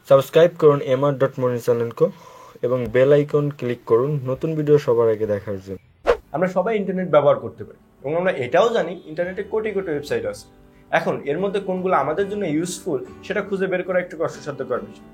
Subscribe করুন mr.moni চ্যানেলকে এবং বেল আইকন ক্লিক করুন নতুন ভিডিও সবার আগে দেখার জন্য। আমরা সবাই ইন্টারনেট ব্যবহার করতে পারি এবং আমরা এটাও জানি ইন্টারনেটে কোটি কোটি ওয়েবসাইট আছে। এখন এর মধ্যে কোনগুলো আমাদের জন্য ইউজফুল সেটা খুঁজে বের করা একটু কষ্টসাধ্যকর বিষয়।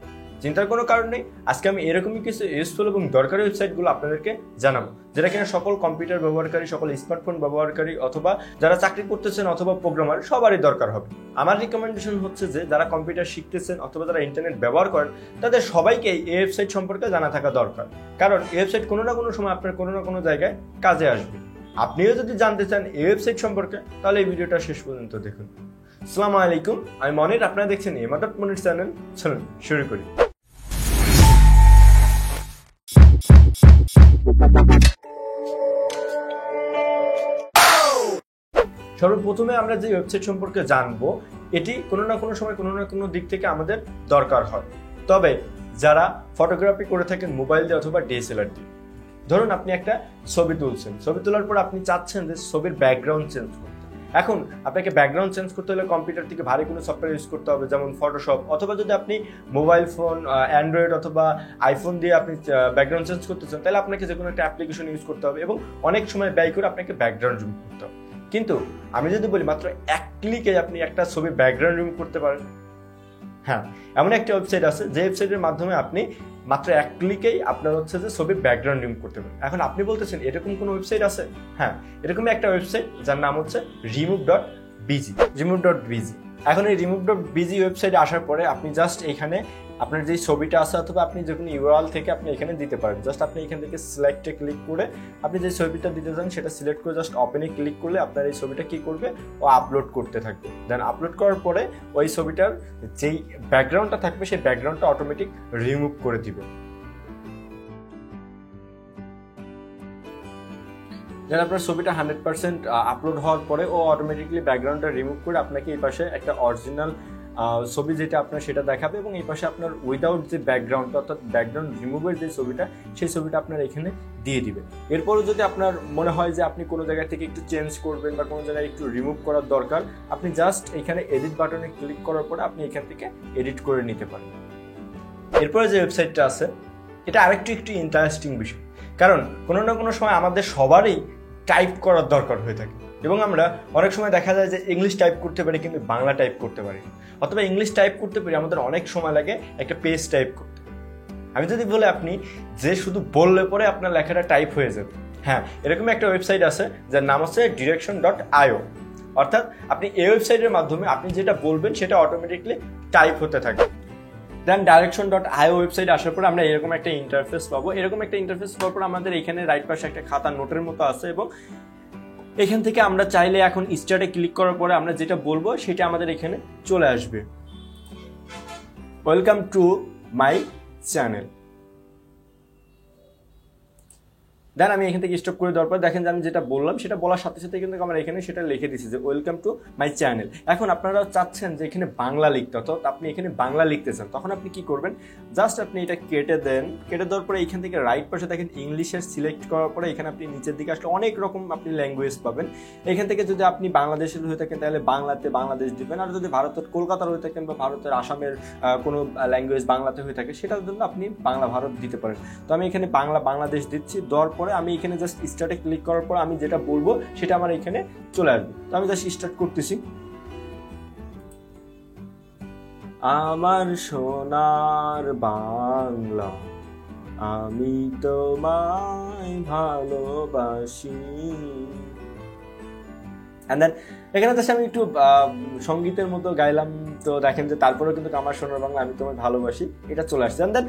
চিন্তার কোনো কারণ নেই, আজকে আমি এরকমই কিছু ইউজফুল এবং দরকারি ওয়েবসাইটগুলো আপনাদেরকে জানাবো, যেটা কিনা সকল কম্পিউটার ব্যবহারকারী, সকল স্মার্টফোন ব্যবহারকারী অথবা যারা চাকরি করতেছেন অথবা প্রোগ্রামার সবারই দরকার হবে। আমার রিকমেন্ডেশন হচ্ছে যে যারা কম্পিউটার শিখতেছেন অথবা যারা ইন্টারনেট ব্যবহার করেন তাদের সবাইকে এই ওয়েবসাইট সম্পর্কে জানা থাকা দরকার, কারণ এই ওয়েবসাইট কোনো না কোনো সময় আপনার কোনো না কোনো জায়গায় কাজে আসবে। আপনিও যদি জানতে চান এই ওয়েবসাইট সম্পর্কে তাহলে এই ভিডিওটা শেষ পর্যন্ত দেখুন। আসসালামু আলাইকুম, আমি মনির, আপনারা দেখছেন mr.moniর চ্যানেল। চলুন শুরু করি। সর্বপ্রথমে আমরা যে ওয়েবসাইট সম্পর্কে জানবো, এটি কোনো না কোনো সময় কোনো না কোনো দিক থেকে আমাদের দরকার হয়। তবে যারা ফটোগ্রাফি করে থাকেন মোবাইল দিয়ে অথবা ডিএসএলআর দিয়ে, ধরুন আপনি একটা ছবি তুলছেন, ছবি তোলার পর আপনি চাচ্ছেন যে ছবির ব্যাকগ্রাউন্ড চেঞ্জ করতে। এখন আপনাকে ব্যাকগ্রাউন্ড চেঞ্জ করতে হলে কম্পিউটার থেকে ভারী কোনো সফটওয়্যার ইউজ করতে হবে, যেমন ফটোশপ, অথবা যদি আপনি মোবাইল ফোন অ্যান্ড্রয়েড অথবা আইফোন দিয়ে আপনি ব্যাকগ্রাউন্ড চেঞ্জ করতে চান, তাহলে আপনাকে যে কোনো একটা অ্যাপ্লিকেশন ইউজ করতে হবে এবং অনেক সময় ব্যয় করে আপনাকে ব্যাকগ্রাউন্ড রিমুভ করতে হবে। কিন্তু আমি যদি বলি মাত্র এক ক্লিকে আপনি একটা ছবি ব্যাকগ্রাউন্ড রিমুভ করতে পারেন। হ্যাঁ, এমন একটা ওয়েবসাইট আছে যে ওয়েবসাইটের মাধ্যমে আপনি মাত্র এক ক্লিকেই আপনার হচ্ছে যে ছবির ব্যাকগ্রাউন্ড রিমুভ করতে পারেন। এখন আপনি বলতেছেন এরকম কোনো ওয়েবসাইট আছে? হ্যাঁ, এরকম একটা ওয়েবসাইট যার নাম হচ্ছে remove.bg। এখন এই remove.bg ওয়েবসাইটে আসার পরে আপনি জাস্ট এখানে আপনার যে ছবিটা আছে অথবা আপনি যে কোনো ইউআরএল থেকে আপনি এখানে দিতে পারেন। জাস্ট আপনি এখান থেকে সিলেক্টে ক্লিক করে আপনি যে ছবিটা দিতে চান সেটা সিলেক্ট করে জাস্ট ওপেনে ক্লিক করলে আপনার এই ছবিটা কি করবে, ও আপলোড করতে থাকবে। দেন আপলোড করার পরে ওই ছবিটার যেই ব্যাকগ্রাউন্ডটা থাকবে সেই ব্যাকগ্রাউন্ডটা অটোমেটিক রিমুভ করে দিবে। দেন আপনার ছবিটা 100% আপলোড হওয়ার পরে ও অটোমেটিকলি ব্যাকগ্রাউন্ডটা রিমুভ করে আপনাকে এই পাশে একটা অরিজিনাল ছবি যেটা আপনার সেটা দেখাবে এবং এই পাশে আপনার উইদাউট যে ব্যাকগ্রাউন্ড অর্থাৎ ব্যাকগ্রাউন্ড রিমুভের যে ছবিটা সেই ছবিটা আপনার এখানে দিয়ে দিবে। এরপরও যদি আপনার মনে হয় যে আপনি কোনো জায়গা থেকে একটু চেঞ্জ করবেন বা কোনো জায়গায় একটু রিমুভ করার দরকার, আপনি জাস্ট এখানে এডিট বাটনে ক্লিক করার পরে আপনি এখান থেকে এডিট করে নিতে পারেন। এরপরে যে ওয়েবসাইটটা আছে এটা আরেকটু একটু ইন্টারেস্টিং বিষয়, কারণ কোনো না কোনো সময় আমাদের সবারই টাইপ করার দরকার হয়ে থাকে এবং আমরা অনেক সময় দেখা যায় যে ইংলিশ টাইপ করতে পারি কিন্তু বাংলা টাইপ করতে পারি, অথবা ইংলিশ টাইপ করতে পারি আমাদের অনেক সময় লাগে একটা পেজ টাইপ করতে। আমি যদি বলে আপনি যে শুধু বললে পরে আপনার লেখাটা টাইপ হয়ে যাবে, হ্যাঁ, এরকম একটা ওয়েবসাইট আছে যার নাম হচ্ছে direction.io। অর্থাৎ আপনি এই ওয়েবসাইটের মাধ্যমে আপনি যেটা বলবেন সেটা অটোমেটিকলি টাইপ হতে থাকে। দেন direction.io ওয়েবসাইট আসার পর আমরা এরকম একটা ইন্টারফেস পাবো। এরকম একটা ইন্টারফেস পাওয়ার পর আমাদের এখানে রাইট পাশে একটা খাতা নোটের মতো আছে এবং এখান থেকে আমরা চাইলে এখন স্টার্টে ক্লিক করার পরে আমরা যেটা বলবো সেটা আমাদের এখানে চলে আসবে। Welcome to my channel. Then আমি এখান থেকে স্টপ করে দেওয়ার পর দেখেন যে আমি যেটা বললাম সেটা বলার সাথে সাথে কিন্তু আমরা এখানে সেটা লিখে দিচ্ছি যে ওয়েলকাম টু মাই চ্যানেল। এখন আপনারা চাচ্ছেন যে এখানে বাংলা লিখতে, অর্থাৎ আপনি এখানে বাংলা লিখতে চান, তখন আপনি কি করবেন, জাস্ট আপনি এটা কেটে দেন। কেটে দেওয়ার পরে এখান থেকে রাইট পাশে দেখেন ইংলিশের সিলেক্ট করার পরে এখানে আপনি নিচের দিকে আসলে অনেক রকম আপনি ল্যাঙ্গুয়েজ পাবেন। এখান থেকে যদি আপনি বাংলাদেশের হয়ে থাকেন তাহলে বাংলাতে বাংলাদেশ দিবেন, আর যদি ভারতের কলকাতার হয়ে থাকেন বা ভারতের আসামের কোনো ল্যাঙ্গুয়েজ বাংলাতে হয়ে থাকে সেটার জন্য আপনি বাংলা ভারত দিতে পারেন। তো আমি এখানে বাংলা বাংলাদেশ দিচ্ছি। দেওয়ার পরে আমি এখানে জাস্ট স্টার্টে ক্লিক করার পর আমি যেটা বলবো সেটা আমার এখানে চলে আসবে। তো আমি জাস্ট স্টার্ট করতেছি। আমার সোনার বাংলা আমি তোমায় ভালোবাসি। এন্ড দেন এখানে তো আমি একটু সঙ্গীতের মতো গাইলাম, তো দেখেন যে তারপরেও কিন্তু আমার সোনার বাংলা আমি তোমায় ভালোবাসি এটা চলে আসছে। এন্ড দেন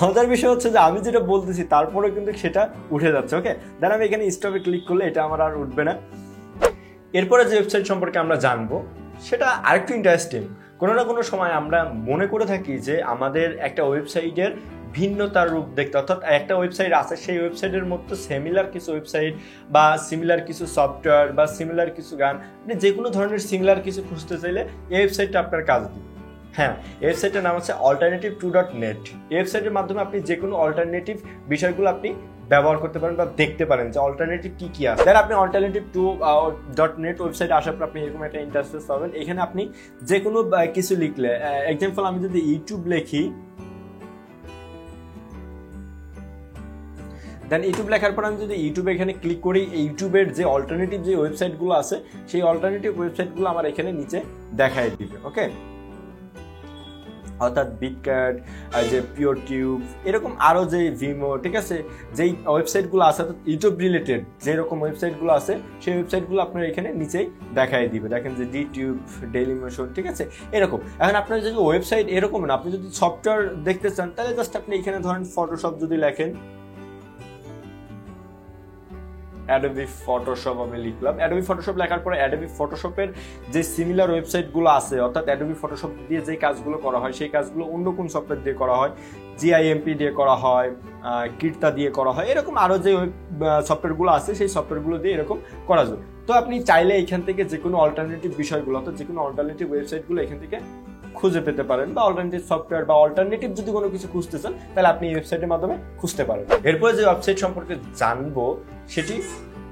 মজার বিষয় হচ্ছে যে আমি যেটা বলতেছি তারপরেও কিন্তু সেটা উঠে যাচ্ছে। ওকে, দেন আমি এখানে স্টপে ক্লিক করলে এটা আমার আর উঠবে না। এরপরে যে ওয়েবসাইট সম্পর্কে আমরা জানবো সেটা আরেকটু ইন্টারেস্টিং। কোনো না কোনো সময় আমরা মনে করে থাকি যে আমাদের একটা ওয়েবসাইটের ভিন্নতার রূপ দেখতে, অর্থাৎ একটা ওয়েবসাইট আছে সেই ওয়েবসাইটের মধ্যে সিমিলার কিছু ওয়েবসাইট বা সিমিলার কিছু সফটওয়্যার বা সিমিলার কিছু গান, আপনি যে কোনো ধরনের সিমিলার কিছু খুঁজতে চাইলে এই ওয়েবসাইটটা আপনার কাজ দিবে। হ্যাঁ, এই ওয়েবসাইটের নাম হচ্ছে alternative2.net। এই ওয়েবসাইটের মাধ্যমে আপনি যে কোনো অল্টারনেটিভ বিষয়গুলো আপনি ব্যবহার করতে পারেন বা দেখতে পারেন যে অল্টারনেটিভ কি কি আছে। দেন আপনি alternative2.net ওয়েবসাইটে আসার পর আপনি এরকম একটা ইন্টারফেস পাবেন। এখানে আপনি যে কোনো কিছু লিখলে, এক্সাম্পল আমি যদি ইউটিউব লিখি, দেন ইউটিউব লেখার পর আমি যদি ইউটিউবে এখানে ক্লিক করি, ইউটিউবের যে অল্টারনেটিভ যে ওয়েবসাইটগুলো আছে সেই অল্টারনেটিভ ওয়েবসাইটগুলো আমার এখানে নিচে দেখায় দিবে। ওকে, অর্থাৎ বিটক্যাট, যে পিওর টিউব, এরকম আরও যে ভিমো, ঠিক আছে, যেই ওয়েবসাইটগুলো আছে অর্থাৎ ইউটিউব রিলেটেড যেরকম ওয়েবসাইটগুলো আছে সেই ওয়েবসাইটগুলো আপনার এখানে নিচেই দেখাই দিবে। দেখেন যে ডিটিউব, ডেইলি মোশন, ঠিক আছে, এরকম। এখন আপনার যদি ওয়েবসাইট এরকম না, আপনি যদি সফটওয়্যার দেখতে চান তাহলে জাস্ট আপনি এখানে ধরেন ফটোশপ যদি লেখেন, অ্যাডোবি ফটোশপ আমি লিখলাম। অ্যাডোবি ফটোশপ লেখার পরে অ্যাডোবি ফটোশপের যে সিমিলার ওয়েবসাইটগুলো আছে, অর্থাৎ অ্যাডোবি ফটোশপ দিয়ে যে কাজগুলো করা হয় সেই কাজগুলো অন্য কোন সফটওয়্যার দিয়ে করা হয়, GIMP দিয়ে করা হয়, কির্তা দিয়ে করা হয়, এরকম আরও যে সফটওয়্যারগুলো আছে সেই সফটওয়্যারগুলো দিয়ে এরকম করা যায়। তো আপনি চাইলে এখান থেকে যে কোনো অল্টারনেটিভ বিষয়গুলো, অর্থাৎ যে কোনো অল্টারনেটিভ ওয়েবসাইটগুলো এখান থেকে খুঁজে পেতে পারেন, বা অল্টারনেটিভ সফটওয়্যার বা অল্টারনেটিভ যদি কোনো কিছু খুঁজতে চান তাহলে আপনি এই ওয়েবসাইটের মাধ্যমে খুঁজতে পারেন। এরপরে যে ওয়েবসাইট সম্পর্কে জানবো সেটি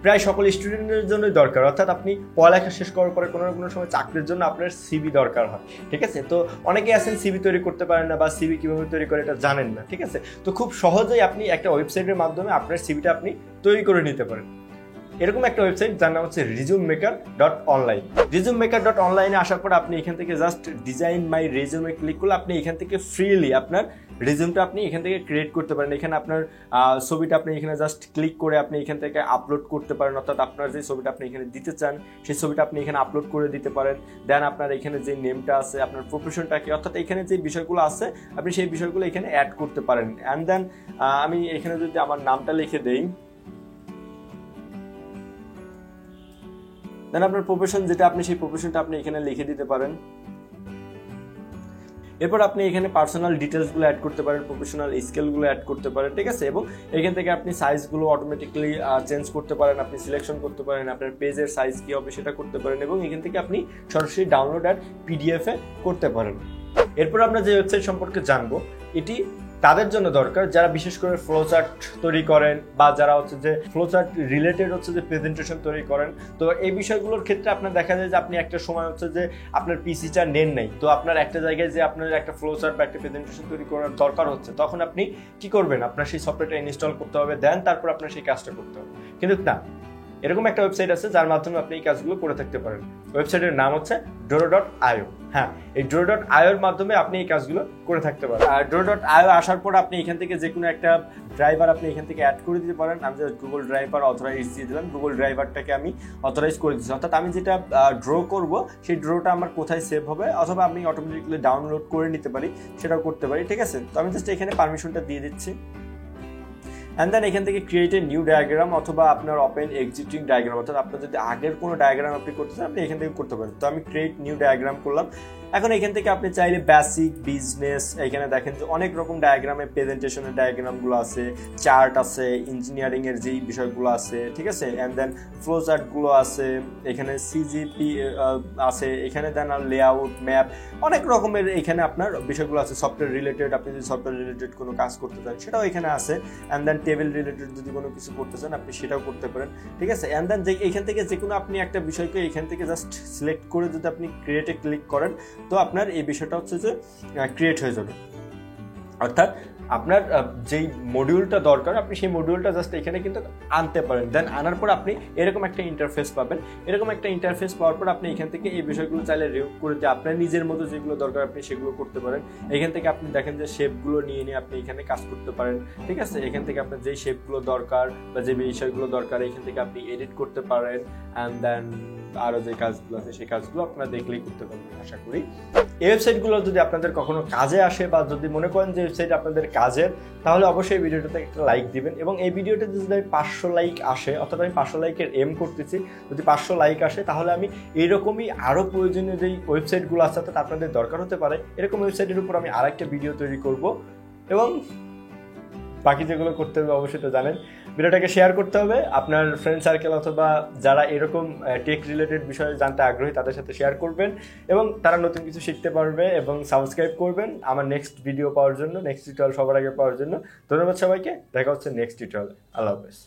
প্রায় সকল স্টুডেন্টের জন্যই দরকার, অর্থাৎ আপনি পড়ালেখা শেষ করার পরে কোনো না কোনো সময় চাকরির জন্য আপনার সিভি দরকার হয়, ঠিক আছে। তো অনেকেই আছেন সিভি তৈরি করতে পারেন না, বা সিভি কীভাবে তৈরি করে এটা জানেন না, ঠিক আছে। তো খুব সহজেই আপনি একটা ওয়েবসাইটের মাধ্যমে আপনার সিভিটা আপনি তৈরি করে নিতে পারেন। এরকম একটা ওয়েবসাইট যার নাম হচ্ছে resumeMaker.online। resumeMaker.online আসার পর আপনি এখান থেকে জাস্ট ডিজাইন মাই রেজিউমে ক্লিক করলে আপনি এখান থেকে ফ্রিলি আপনার রেজিউমটা আপনি এখান থেকে ক্রিয়েট করতে পারেন। এখানে আপনার ছবিটা আপনি এখানে জাস্ট ক্লিক করে আপনি এখান থেকে আপলোড করতে পারেন, অর্থাৎ আপনার যে ছবিটা আপনি এখানে দিতে চান সেই ছবিটা আপনি এখানে আপলোড করে দিতে পারেন। দেন আপনার এখানে যে নেমটা আছে, আপনার প্রফেশনটা কি, অর্থাৎ এখানে যে বিষয়গুলো আছে আপনি সেই বিষয়গুলো এখানে অ্যাড করতে পারেন। অ্যান্ড দেন আমি এখানে যদি আমার নামটা লিখে দেই, দেন আপনার প্রফেশন যেটা আপনি সেই প্রফেশনটা আপনি এখানে লিখে দিতে পারেন। এরপর আপনি এখানে পার্সোনাল ডিটেলসগুলো অ্যাড করতে পারেন, প্রফেশনাল স্কিলগুলো অ্যাড করতে পারেন, ঠিক আছে। এবং এখান থেকে আপনি সাইজগুলো অটোমেটিক্যালি চেঞ্জ করতে পারেন, আপনি সিলেকশন করতে পারেন, আপনার পেজের সাইজ কী হবে সেটা করতে পারেন, এবং এখান থেকে আপনি সরাসরি ডাউনলোড আর পিডিএফে করতে পারেন। এরপর আমরা যে ওয়েবসাইট সম্পর্কে জানবো এটি তাদের জন্য দরকার যারা বিশেষ করে ফ্লোচার্ট তৈরি করেন, বা যারা হচ্ছে যে ফ্লোচার্ট রিলেটেড হচ্ছে যে প্রেজেন্টেশন তৈরি করেন। তো এই বিষয়গুলোর ক্ষেত্রে আপনার দেখা যায় যে আপনি একটা সময় হচ্ছে যে আপনার পিসিটা নেন নাই, তো আপনার একটা জায়গায় যে আপনার একটা ফ্লোচার্ট বা একটা প্রেজেন্টেশন তৈরি করার দরকার হচ্ছে, তখন আপনি কি করবেন, আপনার সেই সফটওয়্যারটা ইনস্টল করতে হবে, দেন তারপর আপনার সেই কাজটা করতে হবে। কিন্তু না, এরকম একটা ওয়েবসাইট আছে যার মাধ্যমে আপনি এই কাজগুলো করে থাকতে পারেন। ওয়েবসাইটের নাম হচ্ছে Doro.io। হ্যাঁ, এই Doro.io এর মাধ্যমে আপনি এই কাজগুলো করে থাকতে পারেন। আর Doro.io আসার পর আপনি এখান থেকে যে কোনো একটা ড্রাইভার আপনি এখান থেকে অ্যাড করে দিতে পারেন। আমি জাস্ট গুগল ড্রাইভার অথরাইজ দিয়ে দিলাম, গুগল ড্রাইভারটাকে আমি অথরাইজ করে দিচ্ছি। অর্থাৎ আমি যেটা ড্র করব সেই ড্রটা আমার কোথায় সেভ হবে, অথবা আমি অটোমেটিক্যালি ডাউনলোড করে নিতে পারি, সেটাও করতে পারি, ঠিক আছে। তো আমি জাস্ট এখানে পারমিশনটা দিয়ে দিচ্ছি। অ্যান্ড দেন এখান থেকে ক্রিয়েট এ নিউ ডায়াগ্রাম, অথবা আপনার ওপেন এক্সিস্টিং ডায়াগ্রাম, অর্থাৎ আপনার যদি আগের কোনো ডায়াগ্রাম আপনি করতে চান আপনি এখান থেকে করতে পারেন। তো আমি ক্রিয়েট নিউ ডায়াগ্রাম করলাম। এখন এখান থেকে আপনি চাইলে বেসিক, বিজনেস, এখানে দেখেন যে অনেক রকম ডায়াগ্রামে প্রেজেন্টেশনের ডায়াগ্রামগুলো আছে, চার্ট আছে, ইঞ্জিনিয়ারিংয়ের যেই বিষয়গুলো আছে, ঠিক আছে। অ্যান্ড দেন ফ্লো চার্টগুলো আছে, এখানে সিজিপি আছে, এখানে দেন আর লেআউট, ম্যাপ, অনেক রকমের এখানে আপনার বিষয়গুলো আছে। সফটওয়্যার রিলেটেড, আপনি যদি সফটওয়্যার রিলেটেড কোনো কাজ করতে চান সেটাও এখানে আছে। অ্যান্ড দেন টেবিল রিলেটেড যদি কোনো কিছু করতে চান আপনি সেটাও করতে পারেন, ঠিক আছে। অ্যান্ড দেন যে এখান থেকে যে কোনো আপনি একটা বিষয়কে এখান থেকে জাস্ট সিলেক্ট করে যদি আপনি ক্রিয়েটে ক্লিক করেন তো আপনার এই বিষয়টা হচ্ছে যে ক্রিয়েট হয়ে যাবে। অর্থাৎ আপনার যেই মডিউলটা দরকার আপনি সেই মডিউলটা জাস্ট এখানে কিন্তু আনতে পারেন। দেন আনার পর আপনি এরকম একটা ইন্টারফেস পাবেন। এরকম একটা ইন্টারফেস পাওয়ার পর আপনি এখান থেকে এই বিষয়গুলো চাইলে রিমুভ করে দিয়ে আপনার নিজের মতো যেগুলো দরকার আপনি সেগুলো করতে পারেন। এখান থেকে আপনি দেখেন যে শেপগুলো নিয়ে নিয়ে আপনি এখানে কাজ করতে পারেন, ঠিক আছে। এখান থেকে আপনার যেই শেপগুলো দরকার বা যে বিষয়গুলো দরকার এখান থেকে আপনি এডিট করতে পারেন। অ্যান্ড দেন আরও যে কাজগুলো আছে সেই কাজগুলো আপনারা দেখলেই করতে পারবেন আশা করি। এই ওয়েবসাইটগুলো যদি আপনাদের কখনো কাজে আসে বা যদি মনে করেন যে ওয়েবসাইট আপনাদের কাজের, তাহলে অবশ্যই এই ভিডিওটাতে একটা লাইক দিবেন। এবং এই ভিডিওটাতে যদি 500 লাইক আসে, অর্থাৎ আমি 500 লাইকের এম করতেছি, যদি 500 লাইক আসে তাহলে আমি এইরকমই আরও প্রয়োজনীয় যেই ওয়েবসাইটগুলো আছে অর্থাৎ আপনাদের দরকার হতে পারে এরকম ওয়েবসাইটের উপর আমি আরেকটা ভিডিও তৈরি করব। এবং বাকি যেগুলো করতে হবে অবশ্যই তো জানেন, ভিডিওটাকে শেয়ার করতে হবে আপনার ফ্রেন্ড সার্কেল অথবা যারা এরকম টেক রিলেটেড বিষয়ে জানতে আগ্রহী তাদের সাথে শেয়ার করবেন এবং তারা নতুন কিছু শিখতে পারবে। এবং সাবস্ক্রাইব করবেন আমার নেক্সট ভিডিও পাওয়ার জন্য, নেক্সট টিউটোরিয়াল সবার আগে পাওয়ার জন্য। ধন্যবাদ সবাইকে, দেখা হচ্ছে নেক্সট টিউটোরিয়ালে। আল্লাহ হাফেজ।